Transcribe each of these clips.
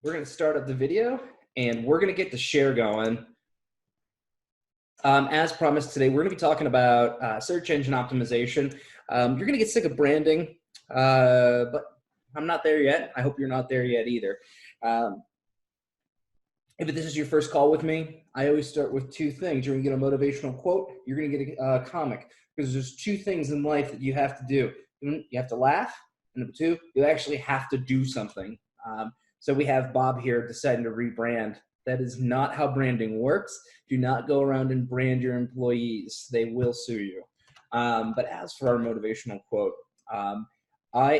we're going to start up the video and we're going to get the share going. As promised today, we're going to be talking about search engine optimization. You're going to get sick of branding, but I'm not there yet. I hope you're not there yet either. If this is your first call with me, I always start with two things. You're going to get a motivational quote. You're going to get a comic, because there's two things in life that you have to do. You have to laugh, and number two, you actually have to do something. So we have Bob here deciding to rebrand. That is not how branding works. Do not go around and brand your employees. They will sue you. But as for our motivational quote, I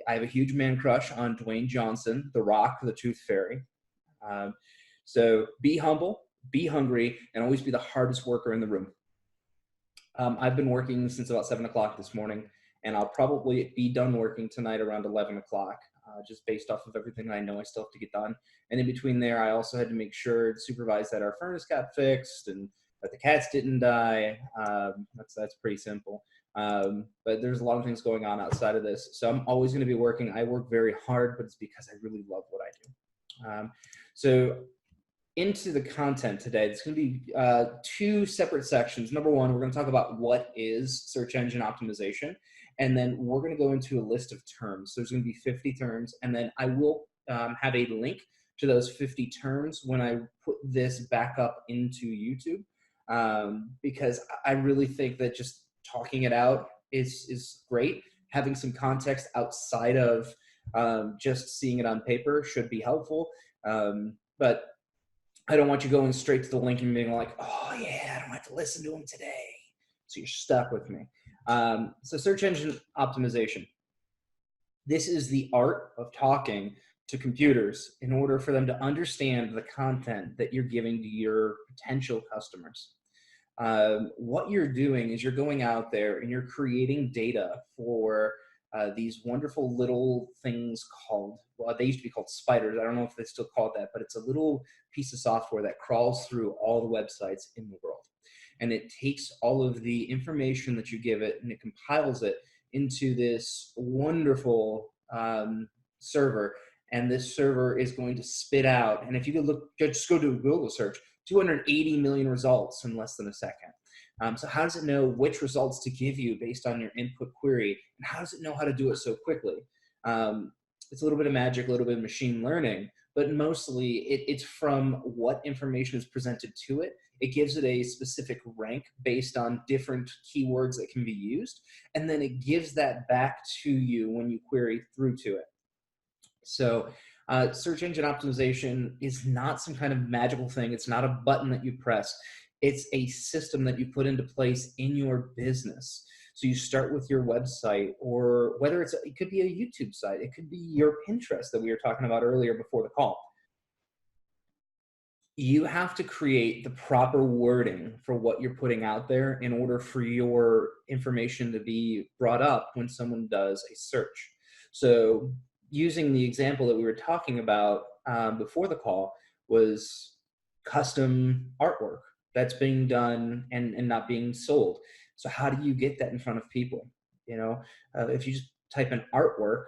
have a huge man crush on Dwayne Johnson, The Rock, the Tooth Fairy. So be humble, be hungry, and always be the hardest worker in the room. I've been working since about 7 o'clock this morning, and I'll probably be done working tonight around 11 o'clock, just based off of everything I know I still have to get done. And in between there, I also had to make sure to supervise that our furnace got fixed and that the cats didn't die. That's pretty simple. But there's a lot of things going on outside of this. So I'm always going to be working. I work very hard, but it's because I really love what I do. So into the content today, it's going to be two separate sections. Number one, we're going to talk about what is search engine optimization. And then we're going to go into a list of terms. So there's going to be 50 terms. And then I will have a link to those 50 terms when I put this back up into YouTube. Because I really think that just talking it out is great. Having some context outside of just seeing it on paper should be helpful. But I don't want you going straight to the link and being like, oh yeah, I don't have to listen to them today. So you're stuck with me. So search engine optimization. This is the art of talking to computers in order for them to understand the content that you're giving to your potential customers. What you're doing is you're going out there and you're creating data for these wonderful little things called, well, they used to be called spiders. I don't know if they still call it that, but it's a little piece of software that crawls through all the websites in the world. And it takes all of the information that you give it and it compiles it into this wonderful server. And this server is going to spit out, and if you could look, just go do a Google search, 280 million results in less than a second. So how does it know which results to give you based on your input query? And how does it know how to do it so quickly? It's a little bit of magic, a little bit of machine learning, but mostly it's from what information is presented to it. It gives it a specific rank based on different keywords that can be used. And then it gives that back to you when you query through to it. So search engine optimization is not some kind of magical thing. It's not a button that you press. It's a system that you put into place in your business. So you start with your website, or whether it could be a YouTube site, it could be your Pinterest that we were talking about earlier before the call. You have to create the proper wording for what you're putting out there in order for your information to be brought up when someone does a search. So using the example that we were talking about before the call was custom artwork that's being done and not being sold. So how do you get that in front of people? You know, if you just type in artwork,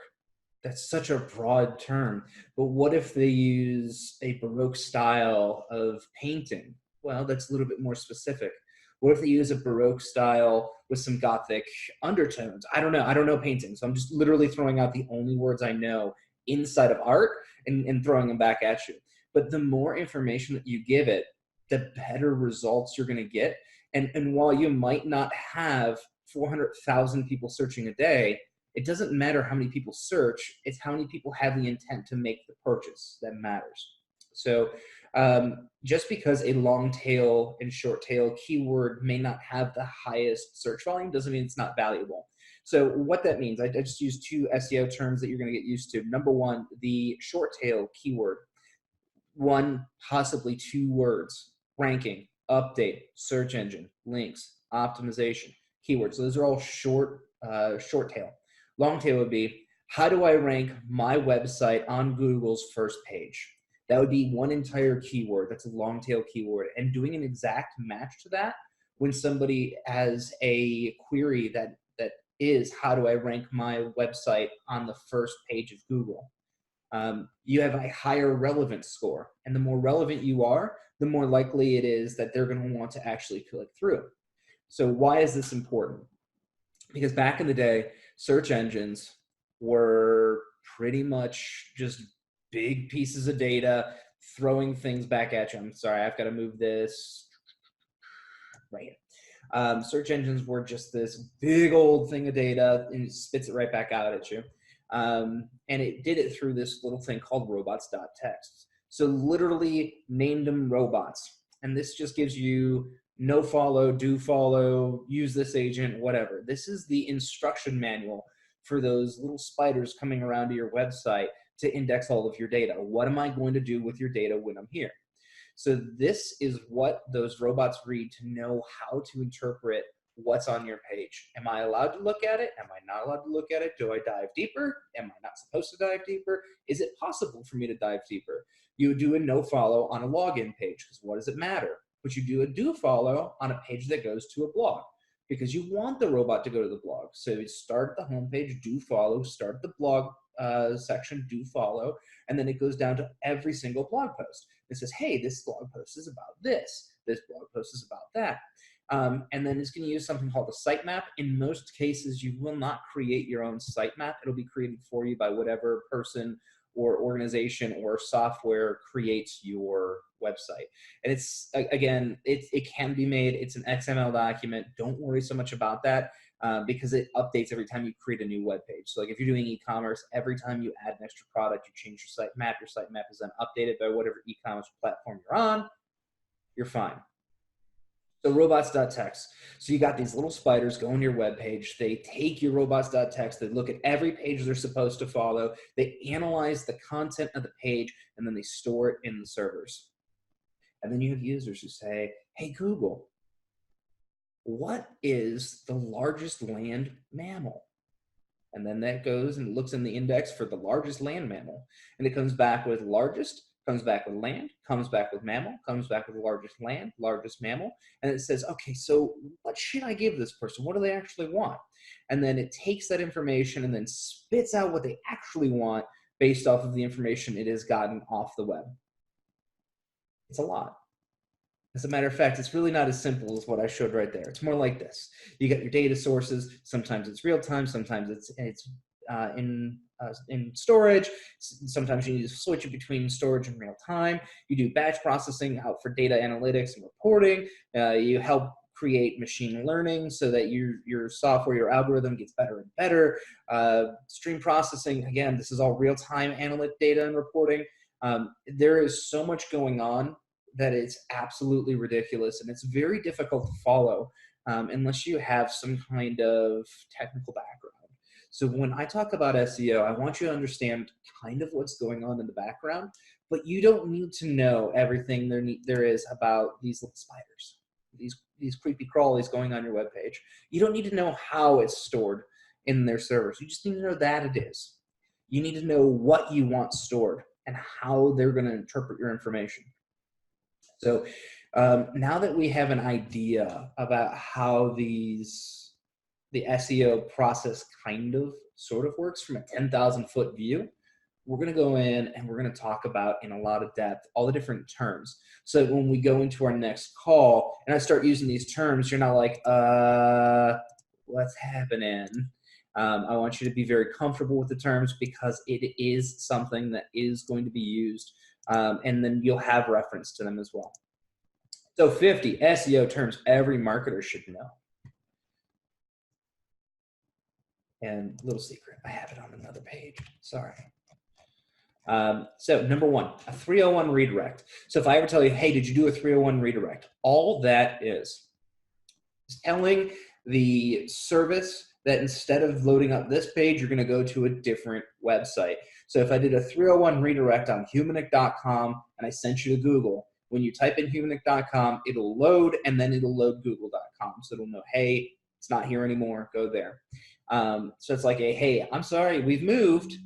that's such a broad term. But what if they use a Baroque style of painting? Well, that's a little bit more specific. What if they use a Baroque style with some Gothic undertones? I don't know. I don't know painting. So I'm just literally throwing out the only words I know inside of art and throwing them back at you. But the more information that you give it, the better results you're going to get. And while you might not have 400,000 people searching a day, it doesn't matter how many people search. It's how many people have the intent to make the purchase that matters. So just because a long tail and short tail keyword may not have the highest search volume doesn't mean it's not valuable. So what that means, I just used two SEO terms that you're going to get used to. Number one, the short tail keyword. One, possibly two words: ranking, update, search engine, links, optimization, keywords. So those are all short tail. Long tail would be, how do I rank my website on Google's first page? That would be one entire keyword. That's a long tail keyword. And doing an exact match to that when somebody has a query that is, how do I rank my website on the first page of Google? You have a higher relevance score. And the more relevant you are, the more likely it is that they're going to want to actually click through. So why is this important? Because back in the day, search engines were pretty much just big pieces of data throwing things back at you. I'm sorry, I've got to move this right here. Search engines were just this big old thing of data and it spits it right back out at you. And it did it through this little thing called robots.txt. So literally named them robots. And this just gives you no follow, do follow, use this agent, whatever. This is the instruction manual for those little spiders coming around to your website to index all of your data. What am I going to do with your data when I'm here? So this is what those robots read to know how to interpret what's on your page. Am I allowed to look at it? Am I not allowed to look at it? Do I dive deeper? Am I not supposed to dive deeper? Is it possible for me to dive deeper? You would do a no follow on a login page because what does it matter? But you do a do follow on a page that goes to a blog because you want the robot to go to the blog. So you start at the homepage, do follow, start the blog section, do follow, and then it goes down to every single blog post. It says, hey, this blog post is about this. This blog post is about that. And then it's going to use something called a sitemap. In most cases, you will not create your own sitemap. It'll be created for you by whatever person or organization or software creates your website. And it's, again, it can be made. It's an XML document. Don't worry so much about that because it updates every time you create a new web page. So like if you're doing e-commerce, every time you add an extra product, you change your sitemap is then updated by whatever e-commerce platform you're on, you're fine. So robots.txt. So you got these little spiders going to your web page. They take your robots.txt. They look at every page they're supposed to follow. They analyze the content of the page, and then they store it in the servers. And then you have users who say, hey, Google, what is the largest land mammal? And then that goes and looks in the index for the largest land mammal. And it comes back with largest, comes back with land, comes back with mammal, comes back with largest land, largest mammal. And it says, okay, so what should I give this person? What do they actually want? And then it takes that information and then spits out what they actually want based off of the information it has gotten off the web. It's a lot. As a matter of fact, it's really not as simple as what I showed right there. It's more like this. You got your data sources. Sometimes it's real time. Sometimes it's in storage. Sometimes you need to switch it between storage and real time. You do batch processing out for data analytics and reporting. You help create machine learning so that your software, your algorithm gets better and better. Stream processing, again, this is all real-time analytic data and reporting. There is so much going on that it's absolutely ridiculous, and it's very difficult to follow unless you have some kind of technical background. So when I talk about SEO, I want you to understand kind of what's going on in the background, but you don't need to know everything there is about these little spiders, these creepy crawlies going on your webpage. You don't need to know how it's stored in their servers. You just need to know that it is. You need to know what you want stored and how they're going to interpret your information. So now that we have an idea about how the SEO process kind of sort of works from a 10,000-foot view, we're going to go in and we're going to talk about in a lot of depth all the different terms. So when we go into our next call and I start using these terms, you're not like, what's happening? I want you to be very comfortable with the terms because it is something that is going to be used. And then you'll have reference to them as well. So 50 SEO terms every marketer should know. And little secret, I have it on another page. Sorry. So number one, a 301 redirect. So if I ever tell you, hey, did you do a 301 redirect? All that is telling the service that instead of loading up this page, you're going to go to a different website. So if I did a 301 redirect on humanic.com and I sent you to Google, when you type in humanic.com, it'll load and then it'll load google.com. So it'll know, hey, it's not here anymore, go there. So it's like a, hey, I'm sorry, we've moved.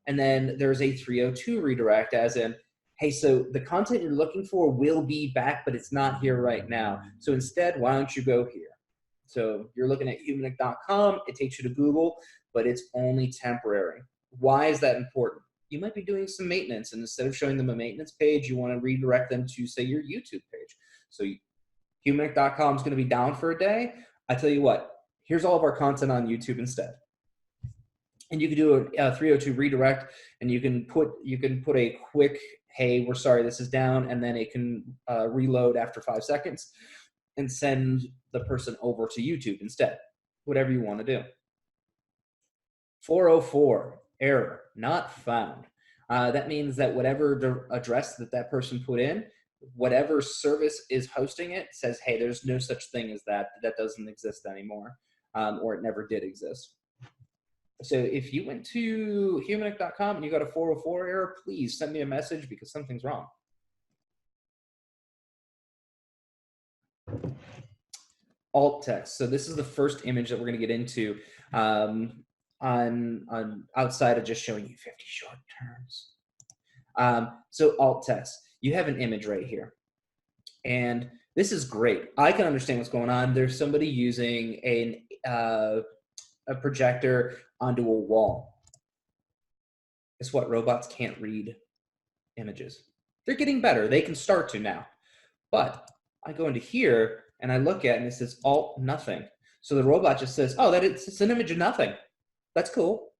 And then there's a 302 redirect as in, hey, so the content you're looking for will be back, but it's not here right now. So instead, why don't you go here? So you're looking at humanic.com, it takes you to Google, but it's only temporary. Why is that important? you might be doing some maintenance, and instead of showing them a maintenance page, you want to redirect them to, say, your YouTube page. So humanic.com is going to be down for a day. I tell you what, here's all of our content on YouTube instead. And you can do a 302 redirect, and you can put a quick, hey, we're sorry, this is down, and then it can reload after 5 seconds and send the person over to YouTube instead, whatever you want to do. 404, error, not found. That means that whatever address that person put in, whatever service is hosting it says, hey, there's no such thing as that. That doesn't exist anymore, or it never did exist. So if you went to humanic.com and you got a 404 error, please send me a message because something's wrong. Alt text. So this is the first image that we're going to get into on outside of just showing you 50 short terms. So alt text. You have an image right here. And this is great. I can understand what's going on. There's somebody using a projector onto a wall. Guess what? Robots can't read images. They're getting better. They can start to now. But I go into here and I look at it and it says alt nothing. So the robot just says, oh, it's an image of nothing. That's cool.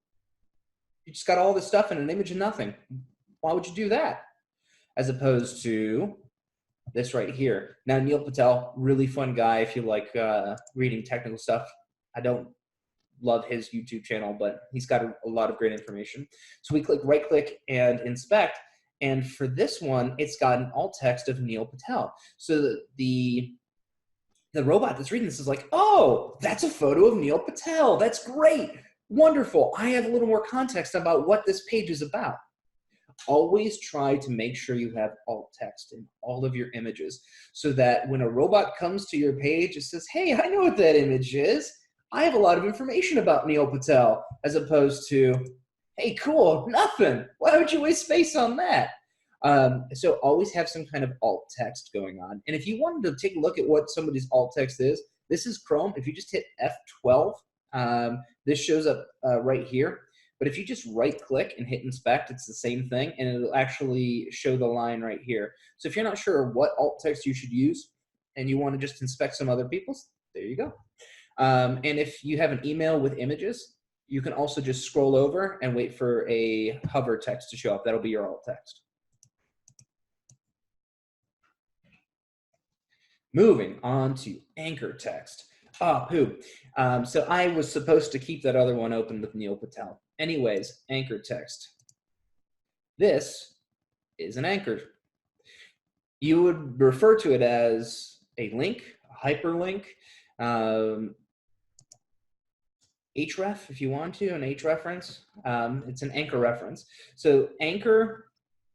You just got all this stuff in an image of nothing. Why would you do that? As opposed to this right here. Now, Neil Patel, really fun guy if you like reading technical stuff. I don't love his YouTube channel, but he's got a lot of great information. So we click right click and inspect. And for this one, it's got an alt text of Neil Patel. So the robot that's reading this is like, oh, that's a photo of Neil Patel. That's great. Wonderful. I have a little more context about what this page is about. Always try to make sure you have alt text in all of your images so that when a robot comes to your page, it says, hey, I know what that image is. I have a lot of information about Neil Patel, as opposed to, hey, cool, nothing. Why would you waste space on that? So always have some kind of alt text going on. And if you wanted to take a look at what somebody's alt text is, this is Chrome. If you just hit F12, this shows up right here. But if you just right click and hit inspect, it's the same thing, and it'll actually show the line right here. So if you're not sure what alt text you should use and you want to just inspect some other people's, there you go. And if you have an email with images, you can also just scroll over and wait for a hover text to show up. That'll be your alt text. Moving on to anchor text. So I was supposed to keep that other one open with Neil Patel. Anyways, anchor text. This is an anchor. You would refer to it as a link, a hyperlink, href if you want to, an href. It's an anchor reference. So anchor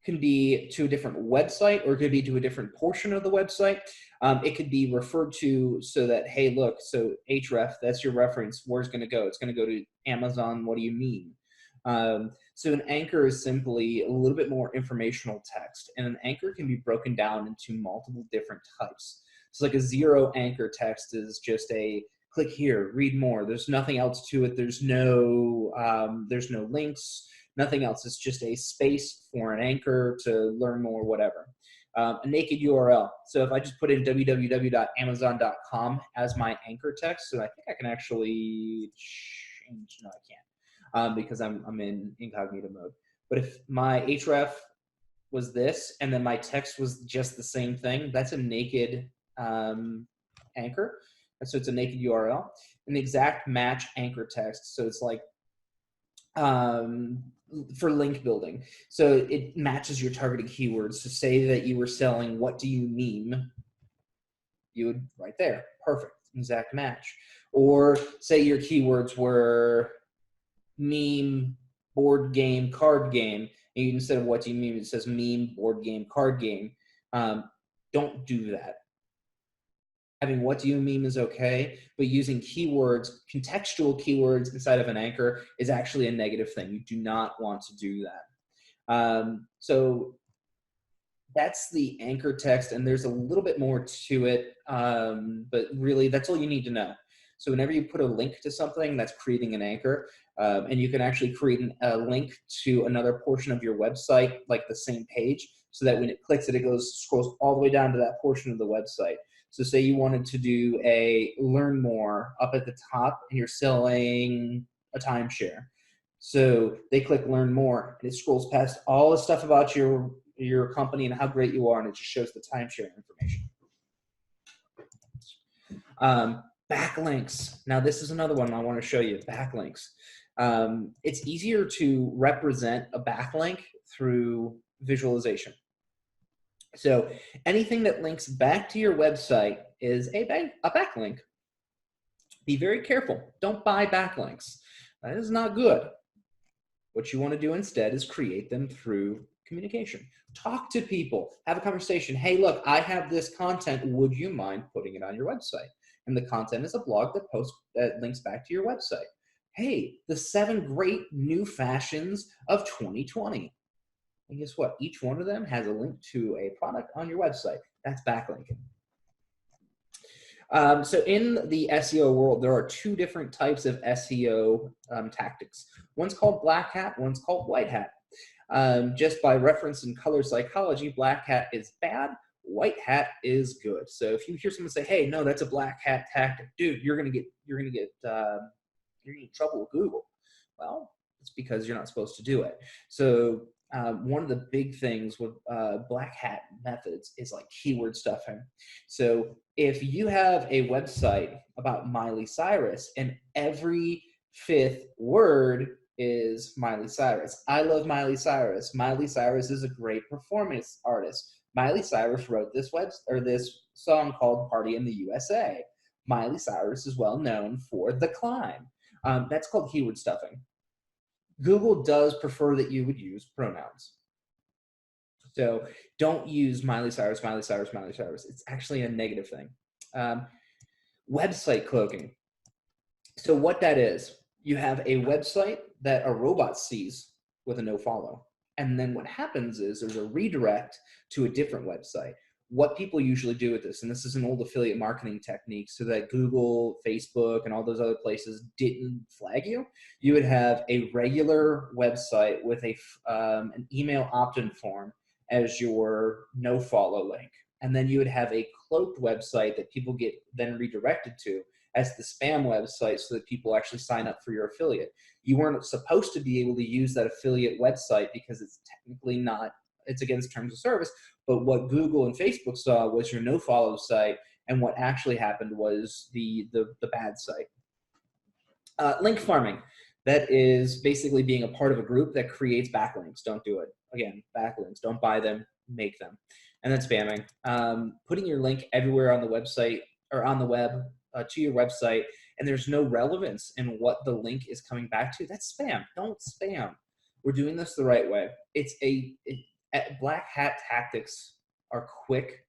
can be to a different website, or it could be to a different portion of the website. It could be referred to so that, hey, look, so href, that's your reference. Where's it going to go? It's going to go to Amazon. What do you mean? So an anchor is simply a little bit more informational text, and an anchor can be broken down into multiple different types. So like a zero anchor text is just a click here, read more. There's nothing else to it. There's no links, nothing else. It's just a space for an anchor to learn more, whatever. A naked URL. So if I just put in www.amazon.com as my anchor text, so I think I can actually change, no, I can't, because I'm in incognito mode. But if my href was this, and then my text was just the same thing, that's a naked anchor. And so it's a naked URL. An exact match anchor text. So it's like for link building. So it matches your targeted keywords. So say that you were selling, what do you meme? You would right there, perfect, exact match. Or say your keywords were meme, board game, card game, and you, instead of what do you meme, it says meme, board game, card game. Don't do that. Having what do you meme is okay, but using keywords, contextual keywords inside of an anchor is actually a negative thing. You do not want to do that. So that's the anchor text, and there's a little bit more to it, but really that's all you need to know. So whenever you put a link to something, that's creating an anchor. And you can actually create a link to another portion of your website, like the same page, so that when it clicks it, scrolls all the way down to that portion of the website. So say you wanted to do a learn more up at the top and you're selling a timeshare. So they click learn more and it scrolls past all the stuff about your company and how great you are, and it just shows the timeshare information. Backlinks. Now this is another one I want to show you, backlinks. It's easier to represent a backlink through visualization. So anything that links back to your website is a backlink. Be very careful. Don't buy backlinks. That is not good. What you want to do instead is create them through communication. Talk to people. Have a conversation. Hey, look, I have this content. Would you mind putting it on your website? And the content is a blog that links back to your website. Hey, the 7 great new fashions of 2020. And guess what? Each one of them has a link to a product on your website. That's backlinking. So in the SEO world, there are 2 different types of SEO tactics. One's called black hat, one's called white hat. Just by reference in color psychology, black hat is bad, white hat is good. So if you hear someone say, "Hey, no, that's a black hat tactic," dude, you're gonna get in trouble with Google. Well, it's because you're not supposed to do it. So one of the big things with black hat methods is like keyword stuffing. So if you have a website about Miley Cyrus and every 5th word is Miley Cyrus. I love Miley Cyrus. Miley Cyrus is a great performance artist. Miley Cyrus wrote this song called Party in the USA. Miley Cyrus is well known for The Climb. That's called keyword stuffing. Google does prefer that you would use pronouns. So don't use Miley Cyrus, Miley Cyrus, Miley Cyrus. It's actually a negative thing. Website cloaking. So what that is, you have a website that a robot sees with a nofollow. And then what happens is there's a redirect to a different website. What people usually do with this, and this is an old affiliate marketing technique so that Google, Facebook, and all those other places didn't flag you, you would have a regular website with an email opt-in form as your nofollow link. And then you would have a cloaked website that people get then redirected to as the spam website so that people actually sign up for your affiliate. You weren't supposed to be able to use that affiliate website because it's technically not, it's against terms of service. But what Google and Facebook saw was your nofollow site, and what actually happened was the bad site. Link farming. That is basically being a part of a group that creates backlinks. Don't do it. Again, backlinks. Don't buy them, make them. And then spamming. Putting your link everywhere on the website or on the web to your website, and there's no relevance in what the link is coming back to. That's spam. Don't spam. We're doing this the right way. Black hat tactics are quick,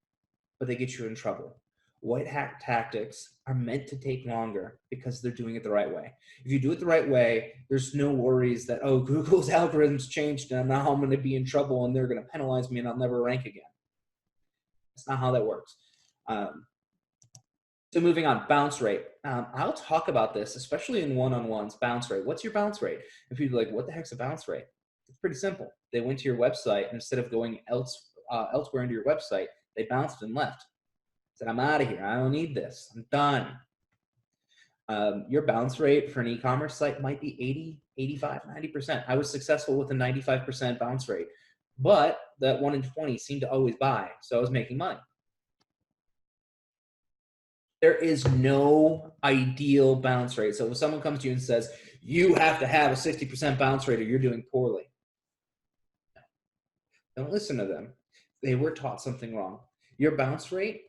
but they get you in trouble. White hat tactics are meant to take longer because they're doing it the right way. If you do it the right way, there's no worries that, oh, Google's algorithms changed and now I'm going to be in trouble and they're going to penalize me and I'll never rank again. That's not how that works. So moving on, bounce rate. I'll talk about this, especially in one-on-ones, bounce rate. What's your bounce rate? And people are like, what the heck's a bounce rate? It's pretty simple. They went to your website, and instead of going elsewhere into your website, they bounced and left. Said, I'm out of here. I don't need this. I'm done. Your bounce rate for an e-commerce site might be 80, 85, 90%. I was successful with a 95% bounce rate, but that 1 in 20 seemed to always buy, so I was making money. There is no ideal bounce rate. So if someone comes to you and says, you have to have a 60% bounce rate or you're doing poorly, don't listen to them. They were taught something wrong. Your bounce rate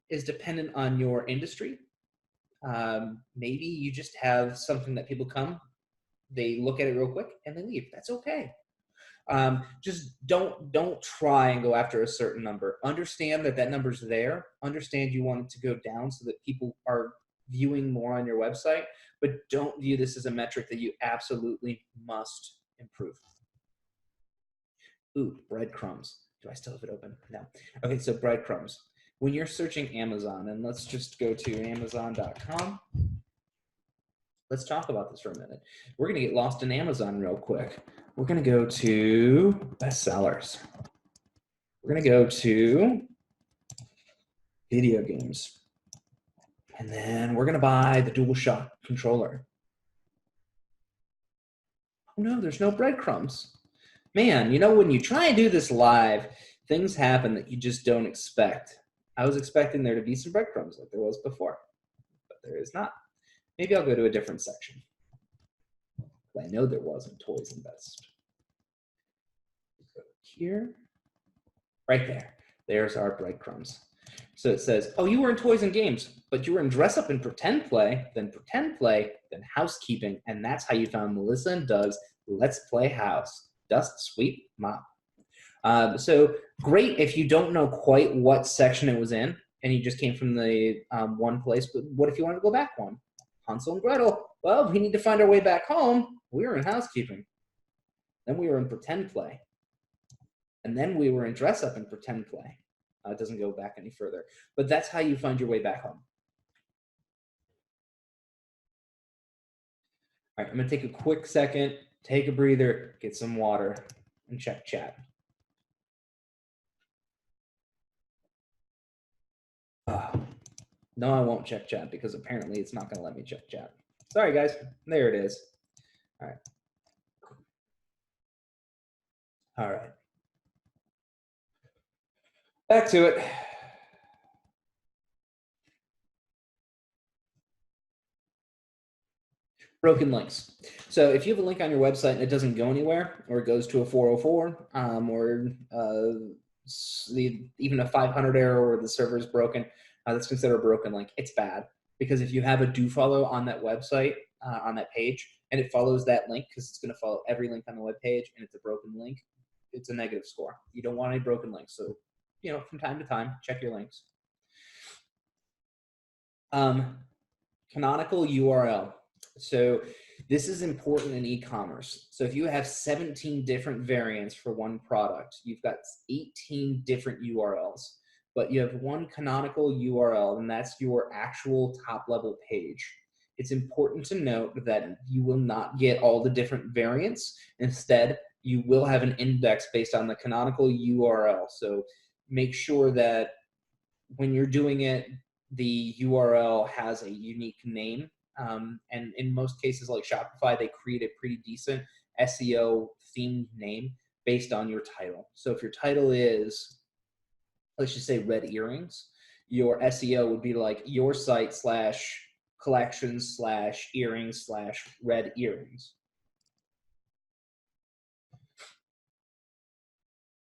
is dependent on your industry. Maybe you just have something that people come, they look at it real quick and they leave. That's okay. Just don't try and go after a certain number. Understand that number's there. Understand you want it to go down so that people are viewing more on your website, but don't view this as a metric that you absolutely must improve. Ooh, breadcrumbs. Do I still have it open? No. Okay, so breadcrumbs. When you're searching Amazon, and let's just go to Amazon.com. let's talk about this for a minute. We're going to get lost in Amazon real quick. We're going to go to bestsellers. We're going to go to video games. And then we're going to buy the DualShock controller. Oh no, there's no breadcrumbs. Man, you know, when you try and do this live, things happen that you just don't expect. I was expecting there to be some breadcrumbs like there was before, but there is not. Maybe I'll go to a different section. I know there wasn't Toys and Best. Go here, right there. There's our breadcrumbs. So it says, oh, you were in Toys and Games, but you were in Dress Up and Pretend Play, then Housekeeping, and that's how you found Melissa and Doug's Let's Play House, Dust, Sweep, Mop. So great if you don't know quite what section it was in, and you just came from the one place, but what if you want to go back one? Hansel and Gretel, well, we need to find our way back home. We were in Housekeeping. Then we were in Pretend Play. And then we were in Dress Up and Pretend Play. It doesn't go back any further. But that's how you find your way back home. All right, I'm going to take a quick second, take a breather, get some water, and check chat. No, I won't check chat because apparently it's not going to let me check chat. Sorry, guys. There it is. All right. All right. Back to it. Broken links. So if you have a link on your website and it doesn't go anywhere, or it goes to a 404, or even a 500 error, or the server is broken, that's considered a broken link. It's bad because if you have a do follow on that website, on that page, and it follows that link because it's going to follow every link on the web page, and it's a broken link, it's a negative score. You don't want any broken links. So, you know, from time to time, check your links. Canonical URL. So this is important in e-commerce. So if you have 17 different variants for one product, you've got 18 different URLs, but you have one canonical URL, and that's your actual top level page. It's important to note that you will not get all the different variants. Instead, you will have an index based on the canonical URL. So make sure that when you're doing it, the URL has a unique name. And in most cases, like Shopify, they create a pretty decent SEO themed name based on your title. So if your title is, let's just say red earrings, your SEO would be like your site / collections / earrings / red earrings.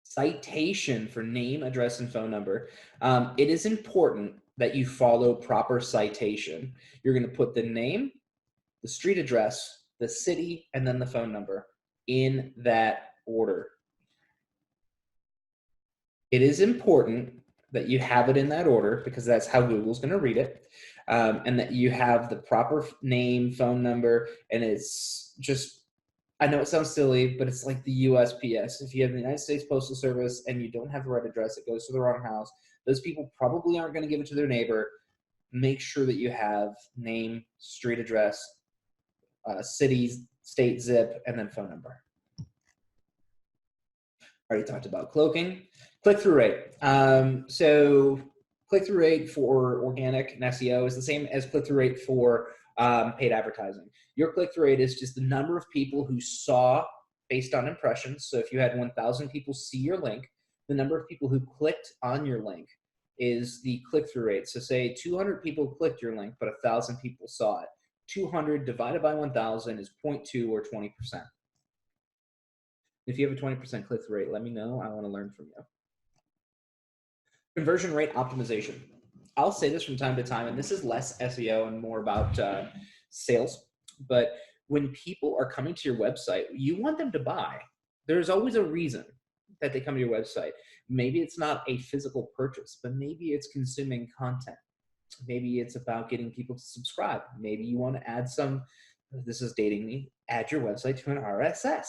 Citation for name, address, and phone number. It is important that you follow proper citation. You're going to put the name, the street address, the city, and then the phone number in that order. It is important that you have it in that order because that's how Google's going to read it, and that you have the proper name, phone number, and it's just, I know it sounds silly, but it's like the USPS. If you have the United States Postal Service and you don't have the right address, it goes to the wrong house. Those people probably aren't going to give it to their neighbor. Make sure that you have name, street address, city, state, zip, and then phone number. Already talked about cloaking. Click-through rate. So click-through rate for organic and SEO is the same as click-through rate for paid advertising. Your click-through rate is just the number of people who saw based on impressions. So if you had 1,000 people see your link, the number of people who clicked on your link is the click-through rate. So say 200 people clicked your link, but 1,000 people saw it. 200 divided by 1,000 is 0.2 or 20%. If you have a 20% click-through rate, let me know. I want to learn from you. Conversion rate optimization. I'll say this from time to time, and this is less SEO and more about sales. But when people are coming to your website, you want them to buy. There's always a reason that they come to your website. Maybe it's not a physical purchase, but maybe it's consuming content. Maybe it's about getting people to subscribe. Maybe you want to add some, this is dating me, add your website to an RSS.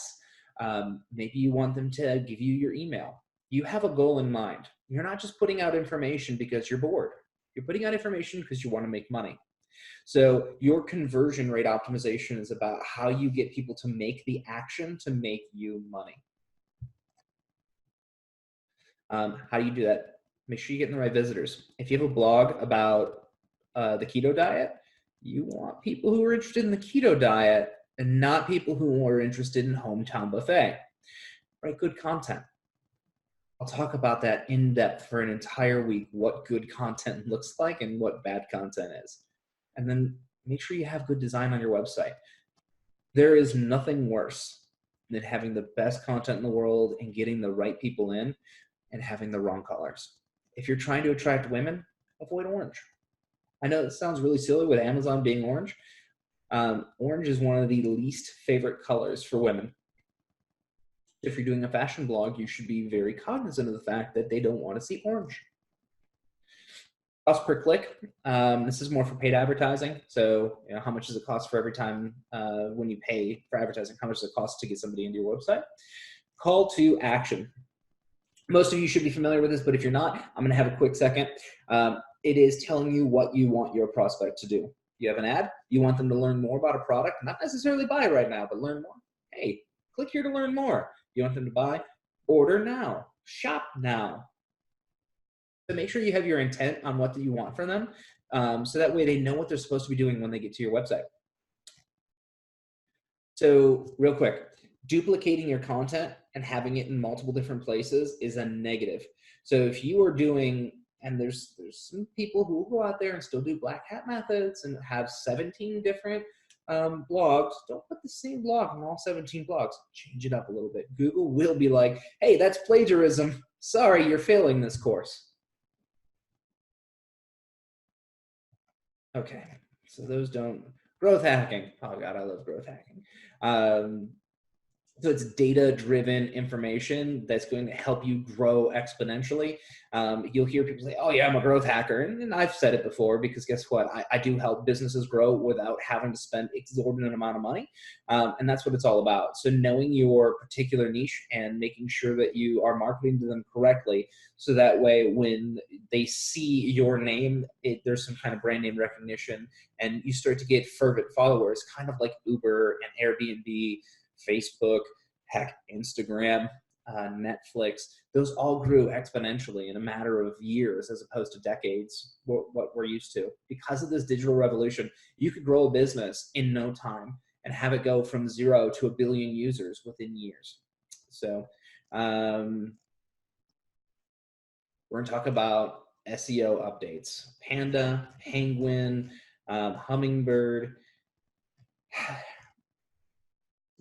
Maybe you want them to give you your email. You have a goal in mind. You're not just putting out information because you're bored. You're putting out information because you want to make money. So your conversion rate optimization is about how you get people to make the action to make you money. How do you do that? Make sure you get in the right visitors. If you have a blog about the keto diet, you want people who are interested in the keto diet and not people who are interested in hometown buffet. Write good content. I'll talk about that in depth for an entire week, what good content looks like and what bad content is. And then make sure you have good design on your website. There is nothing worse than having the best content in the world and getting the right people in and having the wrong colors. If you're trying to attract women, avoid orange. I know it sounds really silly with Amazon being orange. Orange is one of the least favorite colors for women. If you're doing a fashion blog, you should be very cognizant of the fact that they don't want to see orange. Cost per click. This is more for paid advertising. So, how much does it cost for every time when you pay for advertising? How much does it cost to get somebody into your website? Call to action. Most of you should be familiar with this, but if you're not, I'm going to have a quick second. It is telling you what you want your prospect to do. You have an ad. You want them to learn more about a product, not necessarily buy right now, but learn more. Hey, click here to learn more. You want them to buy? Order now. Shop now. So make sure you have your intent on what you want from them, so that way they know what they're supposed to be doing when they get to your website. So real quick, duplicating your content and having it in multiple different places is a negative. So if you are doing, and there's some people who go out there and still do black hat methods and have 17 different blogs, don't put the same blog on all 17 blogs. Change it up a little bit. Google will be like, hey, that's plagiarism. Sorry, you're failing this course. Okay, so those don't. Growth hacking. Oh God, I love growth hacking. So it's data-driven information that's going to help you grow exponentially. You'll hear people say, oh yeah, I'm a growth hacker. And I've said it before, because guess what? I do help businesses grow without having to spend exorbitant amount of money. And that's what it's all about. So knowing your particular niche and making sure that you are marketing to them correctly, so that way when they see your name, there's some kind of brand name recognition, and you start to get fervent followers, kind of like Uber and Airbnb, Facebook, heck, Instagram, Netflix. Those all grew exponentially in a matter of years as opposed to decades, what we're used to. Because of this digital revolution, you could grow a business in no time and have it go from 0 to 1 billion users within years. So we're going to talk about SEO updates. Panda, Penguin, Hummingbird.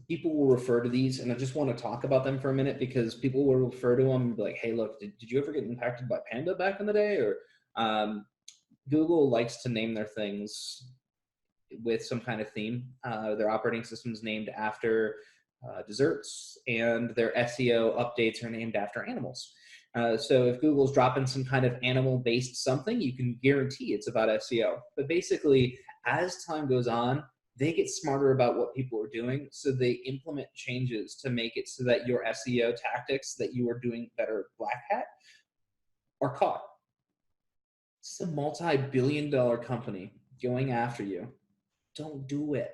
People will refer to these, and I just want to talk about them for a minute, because people will refer to them and be like, hey, look, did you ever get impacted by Panda back in the day? Or Google likes to name their things with some kind of theme. Their operating system's named after desserts, and their SEO updates are named after animals. So if Google's dropping some kind of animal-based something, you can guarantee it's about SEO. But basically, as time goes on, they get smarter about what people are doing, so they implement changes to make it so that your SEO tactics that you are doing that are black hat are caught. It's a multi-billion-dollar company going after you. Don't do it.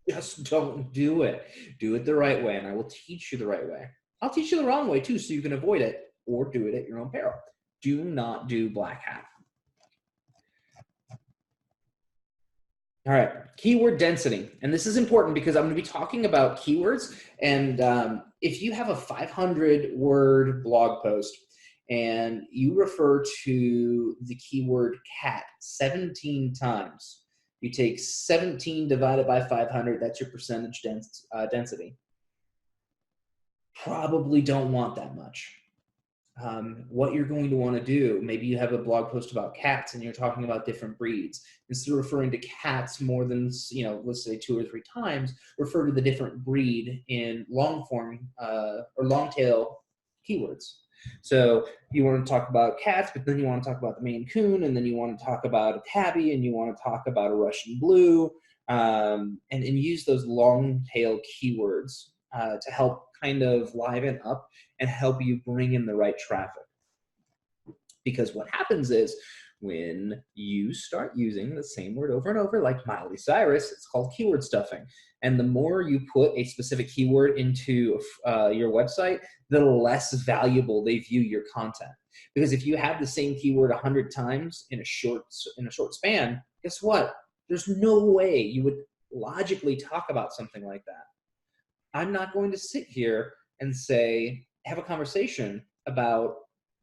Just don't do it. Do it the right way, and I will teach you the right way. I'll teach you the wrong way too, so you can avoid it or do it at your own peril. Do not do black hat. All right, keyword density. And this is important because I'm going to be talking about keywords. And if you have a 500-word blog post and you refer to the keyword cat 17 times, you take 17 divided by 500, that's your percentage density. Probably don't want that much. What you're going to want to do, maybe you have a blog post about cats and you're talking about different breeds. Instead of referring to cats more than, let's say 2 or 3 times, refer to the different breed in long form or long tail keywords. So you want to talk about cats, but then you want to talk about the Maine Coon, and then you want to talk about a tabby, and you want to talk about a Russian blue, and use those long tail keywords to help kind of liven up and help you bring in the right traffic. Because what happens is when you start using the same word over and over, like Miley Cyrus, it's called keyword stuffing. And the more you put a specific keyword into your website, the less valuable they view your content. Because if you have the same keyword 100 times in a short span, guess what? There's no way you would logically talk about something like that. I'm not going to sit here and say, have a conversation about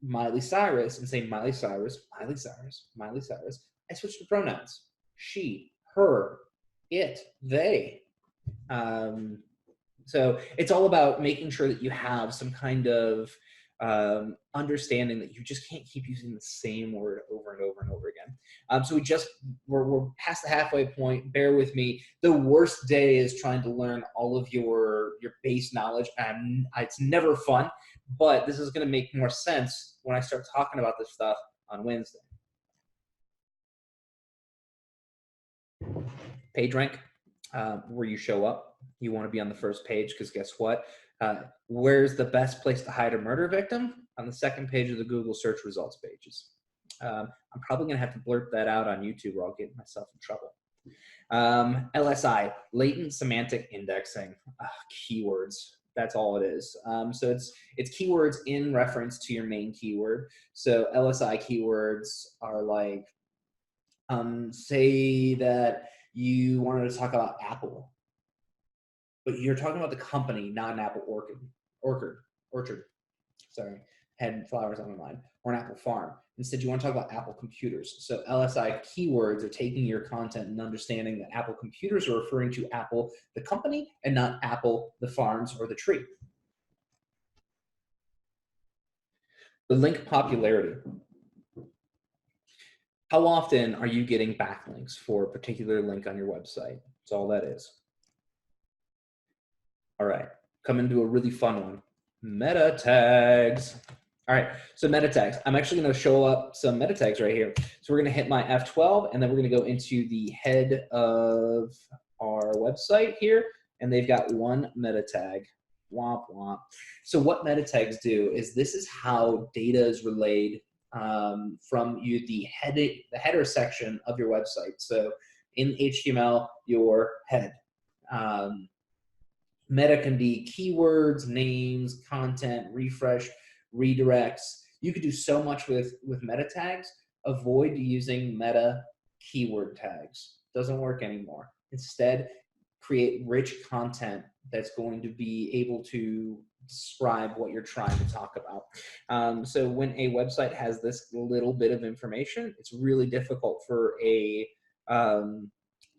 Miley Cyrus and say Miley Cyrus, Miley Cyrus, Miley Cyrus. I switch to pronouns. She, her, it, they. So it's all about making sure that you have some kind of understanding that you just can't keep using the same word over and over and over again. So we're past the halfway point. Bear with me. The worst day is trying to learn all of your base knowledge, and it's never fun. But this is going to make more sense when I start talking about this stuff on Wednesday. PageRank, where you show up. You want to be on the first page because guess what? Where's the best place to hide a murder victim? On the second page of the Google search results pages. I'm probably going to have to blurt that out on YouTube or I'll get myself in trouble. LSI, latent semantic indexing, keywords. That's all it is. So it's keywords in reference to your main keyword. So LSI keywords are like, say that you wanted to talk about Apple, but you're talking about the company, not an apple orchard. Sorry, had flowers on my mind, or an apple farm. Instead, you want to talk about Apple computers. So LSI keywords are taking your content and understanding that Apple computers are referring to Apple, the company, and not Apple, the farms, or the tree. The link popularity. How often are you getting backlinks for a particular link on your website? That's all that is. All right, coming to a really fun one. Meta tags. All right, so meta tags. I'm actually going to show up some meta tags right here. So we're going to hit my F12, and then we're going to go into the head of our website here, and they've got one meta tag. Womp womp. So what meta tags do is this is how data is relayed from the header section of your website. So in HTML, your head. Meta can be keywords, names, content, refresh, redirects. You could do so much with meta tags. Avoid using meta keyword tags. Doesn't work anymore. Instead, create rich content that's going to be able to describe what you're trying to talk about. So when a website has this little bit of information, it's really difficult for a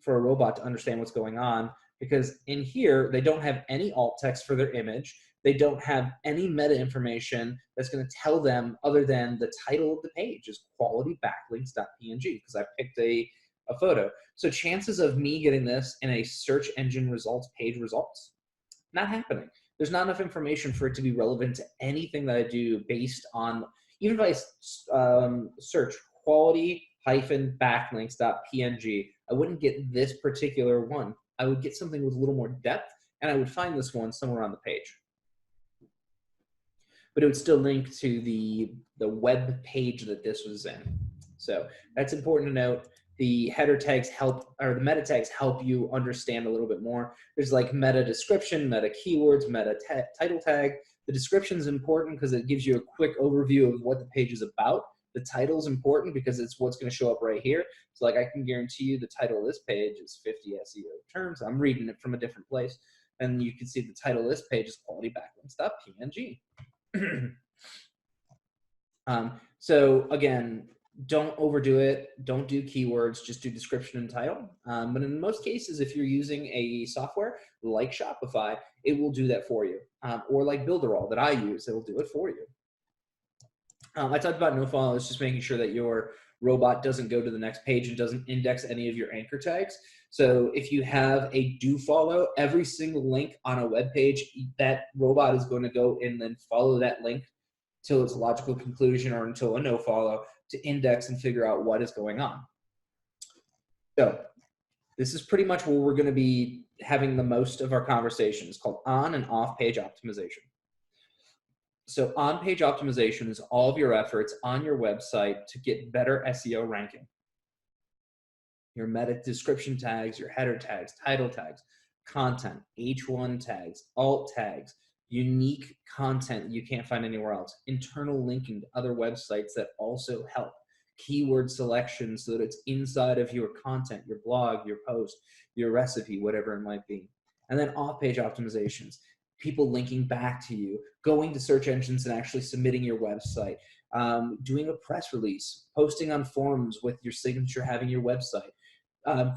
robot to understand what's going on, because in here, they don't have any alt text for their image. They don't have any meta information that's going to tell them other than the title of the page is qualitybacklinks.png, because I picked a photo. So chances of me getting this in a search engine results page results, not happening. There's not enough information for it to be relevant to anything that I do based on, even if I search quality-backlinks.png, I wouldn't get this particular one. I would get something with a little more depth, and I would find this one somewhere on the page. But it would still link to the web page that this was in. So that's important to note. The header tags help, or the meta tags help you understand a little bit more. There's like meta description, meta keywords, meta title tag. The description is important because it gives you a quick overview of what the page is about. The title is important because it's what's going to show up right here. So like I can guarantee you the title of this page is 50 SEO terms. I'm reading it from a different place. And you can see the title of this page is qualitybacklinks.png. So again, don't overdo it. Don't do keywords. Just do description and title. But in most cases, if you're using a software like Shopify, it will do that for you. Or like Builderall that I use, it will do it for you. I talked about nofollow. It's just making sure that your robot doesn't go to the next page and doesn't index any of your anchor tags. So if you have a do follow, every single link on a web page, that robot is going to go and then follow that link till its logical conclusion or until a no follow to index and figure out what is going on. So this is pretty much where we're going to be having the most of our conversation. It's called on and off page optimization. So on-page optimization is all of your efforts on your website to get better SEO ranking. Your meta description tags, your header tags, title tags, content, H1 tags, alt tags, unique content you can't find anywhere else, internal linking to other websites that also help, keyword selection so that it's inside of your content, your blog, your post, your recipe, whatever it might be. And then off-page optimizations, people linking back to you, going to search engines and actually submitting your website, doing a press release, posting on forums with your signature, having your website,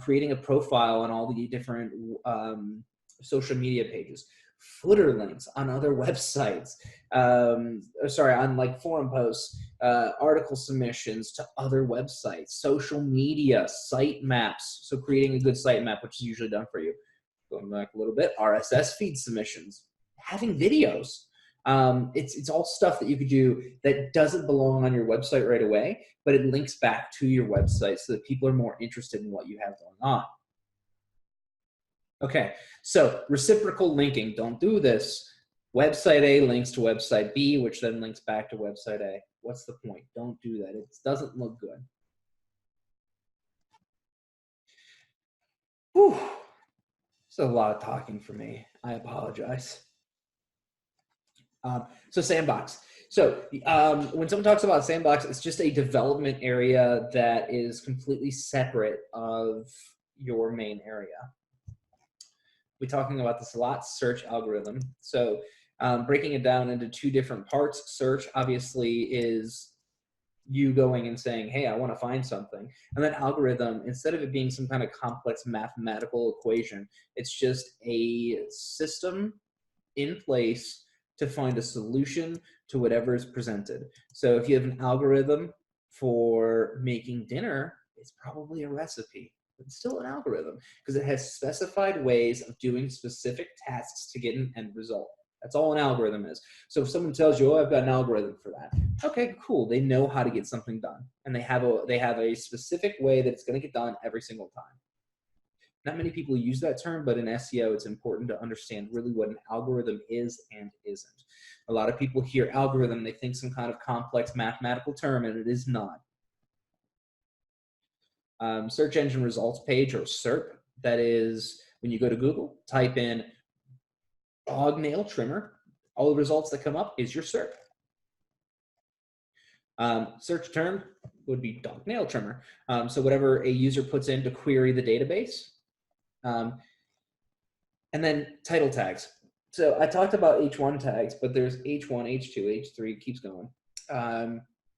creating a profile on all the different social media pages, footer links on other websites, on like forum posts, article submissions to other websites, social media, site maps. So creating a good site map, which is usually done for you. Going back a little bit, RSS feed submissions, having videos. It's all stuff that you could do that doesn't belong on your website right away, but it links back to your website so that people are more interested in what you have going on. Okay, so reciprocal linking, don't do this. Website A links to website B, which then links back to website A. What's the point? Don't do that. It doesn't look good. Whew. It's a lot of talking for me. I apologize. So Sandbox. So when someone talks about Sandbox, it's just a development area that is completely separate of your main area. We're talking about this a lot, search algorithm. So breaking it down into two different parts, search obviously is you going and saying, hey, I want to find something. And then algorithm, instead of it being some kind of complex mathematical equation, it's just a system in place to find a solution to whatever is presented. So if you have an algorithm for making dinner, it's probably a recipe, but it's still an algorithm because it has specified ways of doing specific tasks to get an end result. That's all an algorithm is. So if someone tells you, oh, I've got an algorithm for that, okay, cool. They know how to get something done. And they have a specific way that it's going to get done every single time. Not many people use that term, but in SEO, it's important to understand really what an algorithm is and isn't. A lot of people hear algorithm, they think some kind of complex mathematical term, and it is not. Search engine results page, or SERP, that is when you go to Google, type in dog nail trimmer, all the results that come up is your SERP. Search term would be dog nail trimmer. So whatever a user puts in to query the database. And then title tags. So I talked about H1 tags, but there's H1, H2, H3, keeps going.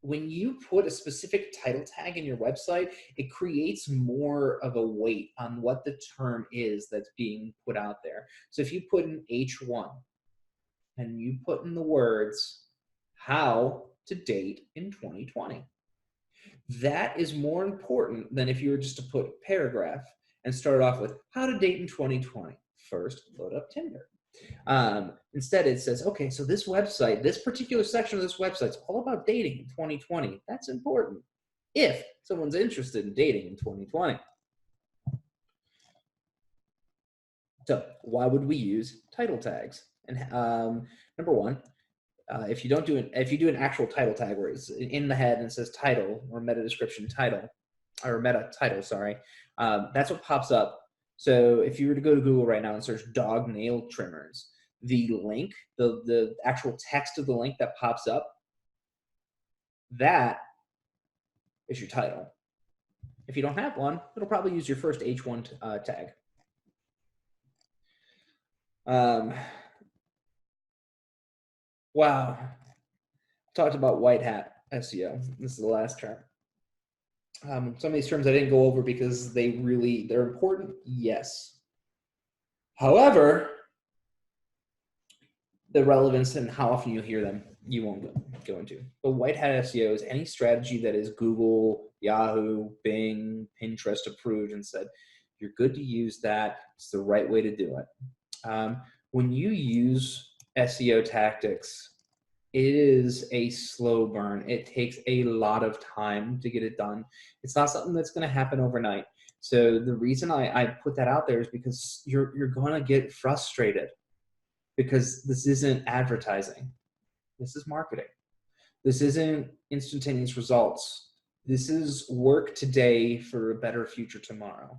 When you put a specific title tag in your website, it creates more of a weight on what the term is that's being put out there. So if you put in H1 and you put in the words, how to date in 2020, that is more important than if you were just to put a paragraph and start off with how to date in 2020. First, load up Tinder. Instead, it says, okay, so this website, this particular section of this website is all about dating in 2020. That's important if someone's interested in dating in 2020. So why would we use title tags? And number one, if you do an actual title tag where it's in the head and it says title or meta description title, or meta title, sorry, that's what pops up. So if you were to go to Google right now and search dog nail trimmers, the link, the actual text of the link that pops up, that is your title. If you don't have one, it'll probably use your first H1 tag. Wow. Talked about white hat SEO. This is the last term. Some of these terms I didn't go over because they're important, yes. However, the relevance and how often you hear them, you won't go into. But white hat SEO is any strategy that is Google, Yahoo, Bing, Pinterest approved and said, you're good to use that. It's the right way to do it. When you use SEO tactics, it is a slow burn. It takes a lot of time to get it done. It's not something that's going to happen overnight. So the reason I put that out there is because you're going to get frustrated because this isn't advertising. This is marketing. This isn't instantaneous results. This is work today for a better future tomorrow.